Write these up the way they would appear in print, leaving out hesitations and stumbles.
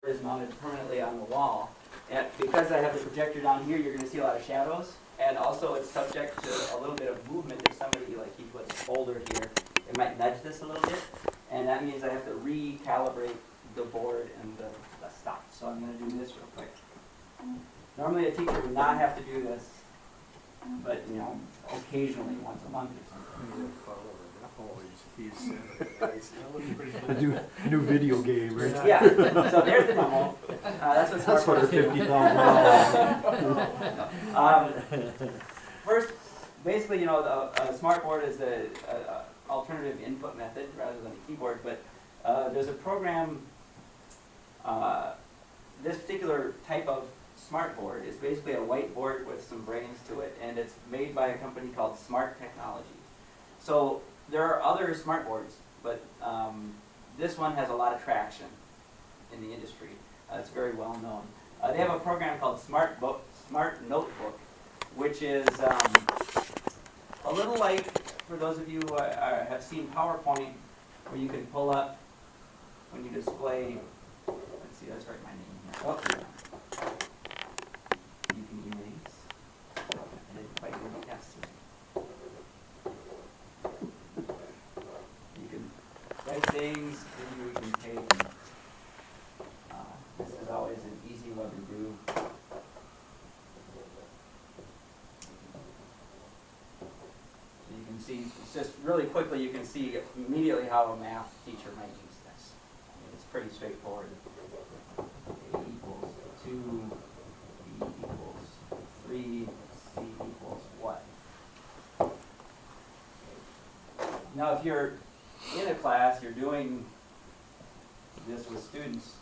is mounted permanently on the wall. And because I have the projector down here, you're going to see a lot of shadows. And also it's subject to a little bit of movement. If somebody, like he puts a boulder here, it might nudge this a little bit. And that means I have to recalibrate the board and the stop. So I'm going to do this real quick. Normally a teacher would not have to do this, but you know, occasionally, once a month or something. A new video game, right? Yeah, so there's the demo. That's what Smartboard do. $50,000. First, basically, you know, the Smartboard is the alternative input method rather than a keyboard, but there's a program, this particular type of Smartboard is basically a whiteboard with some brains to it, and it's made by a company called Smart Technology. So there are other Smartboards, but this one has a lot of traction in the industry. It's very well known. They have a program called Smart Notebook, which is a little like, for those of you who have seen PowerPoint, where you can pull up when you display, let's see, let's write my name here. Oh, yeah. You can erase. I didn't quite do the test. You can write things, maybe we can take, this is always an easy one to do. So you can see, it's just really quickly, you can see immediately how a math teacher might use this. I mean, it's pretty straightforward. A equals 2, B equals 3, C equals what? Now if you're in a class, you're doing this with students,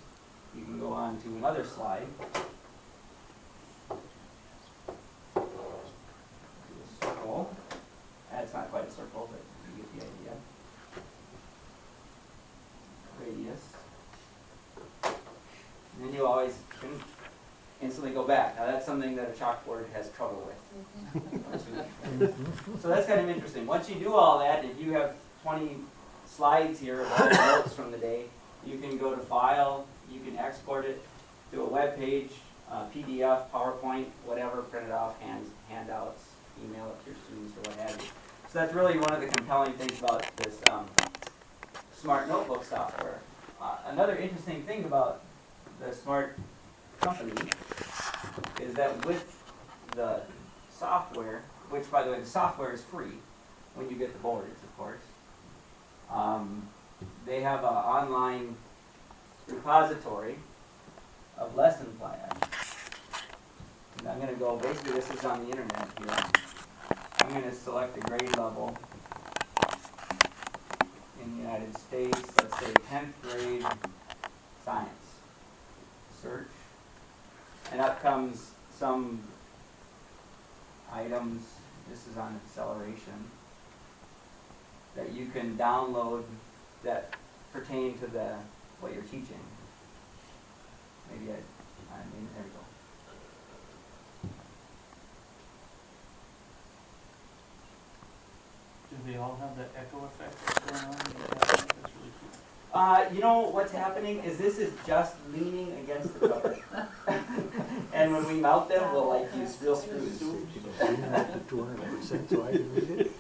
you can go on to another slide. Do a circle. It's not quite a circle, but you get the idea. Radius. And then you always can instantly go back. Now that's something that a chalkboard has trouble with. So that's kind of interesting. Once you do all that, if you have 20 slides here of all the notes from the day, you can go to File, you can export it to a web page, PDF, PowerPoint, whatever, print it off, handouts, email it to your students or what have you. So that's really one of the compelling things about this Smart Notebook software. Another interesting thing about the Smart company is that with the software, which by the way the software is free when you get the boards, of course, they have an online repository of lesson plans. And I'm going to go, basically this is on the internet here. I'm going to select a grade level in the United States, let's say 10th grade science. Search, and up comes some items, this is on acceleration, that you can download that pertain to what you're teaching. Maybe there we go. Do they all have that echo effect that's going on? That's really cool. You know what's happening is this is just leaning against the cover. And when we mount them, we'll like use real screws. 200% so I can read it.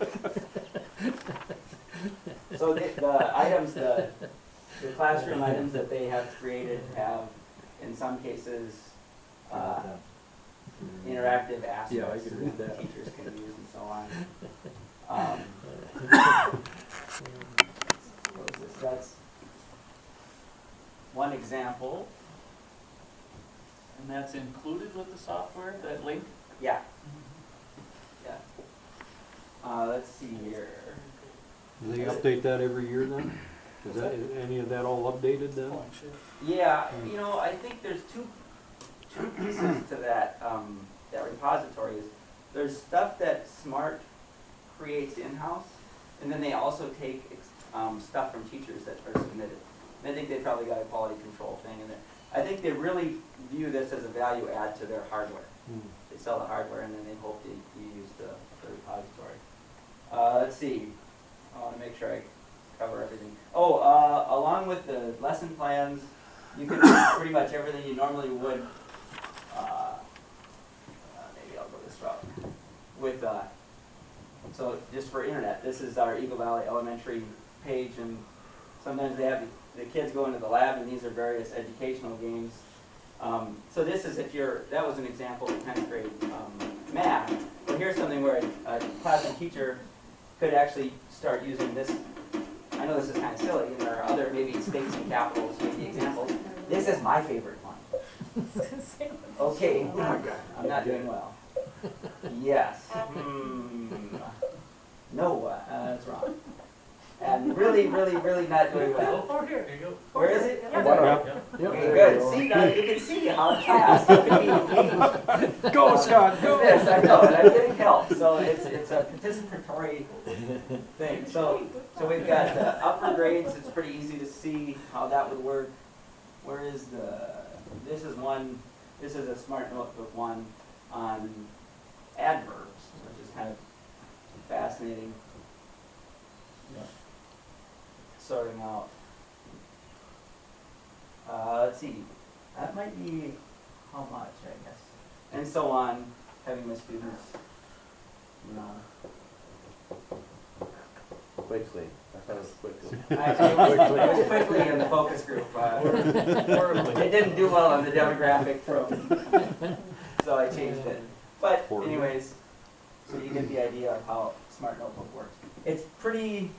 So the items, the classroom items that they have created have, in some cases, interactive aspects Yeah, I can read that. teachers can use and so on. What is this? That's one example. And that's included with the software, that link? Yeah. Yeah. Let's see here. Do they update that every year then? Is that any of that all updated then? Yeah, you know, I think there's two pieces to that that repository. There's stuff that Smart creates in-house, and then they also take stuff from teachers that are submitted. And I think they probably got a quality control thing in there. I think they really view this as a value add to their hardware. They sell the hardware, and then they hope that you use the repository. Let's see. I want to make sure I cover everything. Oh, along with the lesson plans, you can do pretty much everything you normally would. Maybe I'll go this route with. So just for internet, this is our Eagle Valley Elementary page, and sometimes they have the kids go into the lab, and these are various educational games. So this is that was an example of 10th grade math. But here's something where a classroom teacher could actually start using this. I know this is kind of silly, and there are other maybe states and capitals, maybe examples. This is my favorite one. Okay, I'm not doing well. Yes. No, that's wrong. And really, really, really not doing well. Over here, there you go. Where is it? Yeah. Okay, good. See, guys, you can see how fast you can be engaged. Go, Scott, go! Yes, I know, and I'm getting help. So it's a participatory thing. So we've got upper grades. It's pretty easy to see how that would work. Where is this is one. This is a smart notebook one on adverbs, which is kind of fascinating. Sorting out. Let's see. That might be how much, I guess. And so on, having the students, Quickly. I thought it was quickly. it was quickly in the focus group. It didn't do well on the demographic so I changed it. But anyways, so you get the idea of how Smart Notebook works. It's pretty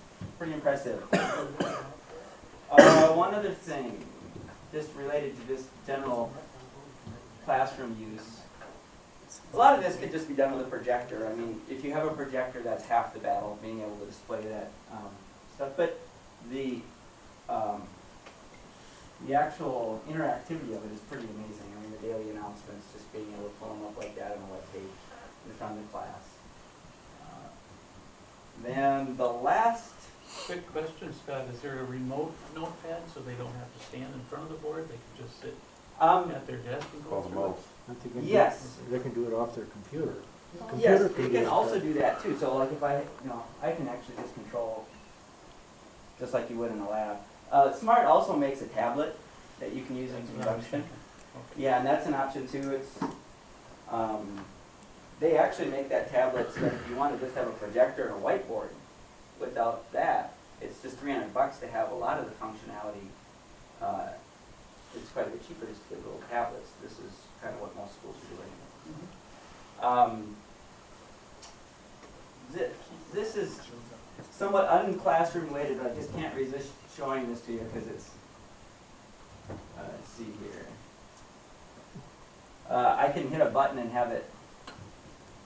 impressive. One other thing, just related to this general classroom use. A lot of this could just be done with a projector. I mean, if you have a projector, that's half the battle, being able to display that stuff. But the actual interactivity of it is pretty amazing. I mean, the daily announcements, just being able to pull them up like that on a web page in front of the class. Then the last. Quick question, Scott, is there a remote notepad so they don't have to stand in front of the board? They can just sit at their desk and go Call the through it? mouse. Yes. They can do it off their computer. Yes, Computer you do can it, also but- do that too. So like if I can actually just control, just like you would in a lab. Smart also makes a tablet that you can use in conjunction. Okay. Yeah, and that's an option too. It's, they actually make that tablet so that if you want to just have a projector and a whiteboard, without that, it's just $300 to have a lot of the functionality. It's quite a bit cheaper just to get little tablets. This is kind of what most schools are doing. This is somewhat unclassroom related, but I just can't resist showing this to you because it's, let's see here. I can hit a button and have it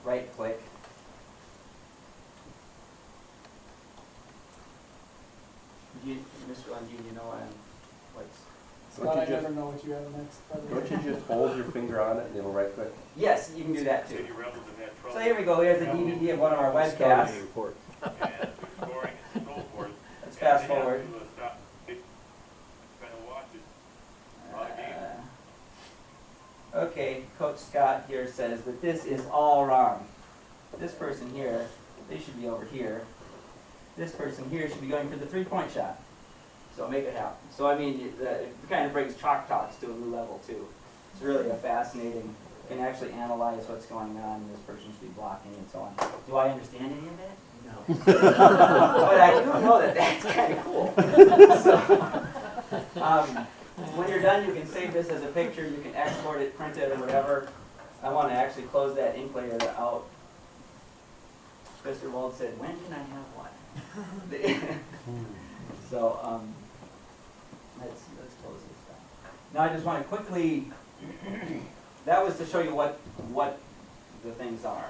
right click. Mr. Lundy, you know what I'm, Scott, I never know what you have next. Don't you just hold your finger on it and it'll right click? yes, you can do that too. City rebels in that trouble. So here we go, here's a DVD of one of our webcasts. Report. And scoring and so forth. Let's fast And they have forward. to stop, kind of watch it. A lot of games. Okay, Coach Scott here says that this is all wrong. This person here, they should be over here. This person here should be going for the three-point shot. So make it happen. So I mean, it kind of brings chalk talks to a new level too. It's really a fascinating, you can actually analyze what's going on, this person should be blocking and so on. Do I understand any of that? No. But I do know that that's kind of cool. So, when you're done, you can save this as a picture, you can export it, print it, or whatever. I want to actually close that ink layer out. Mr. Wald said, when can I have one? So, let's close this down. Now I just want to quickly, that was to show you what the things are.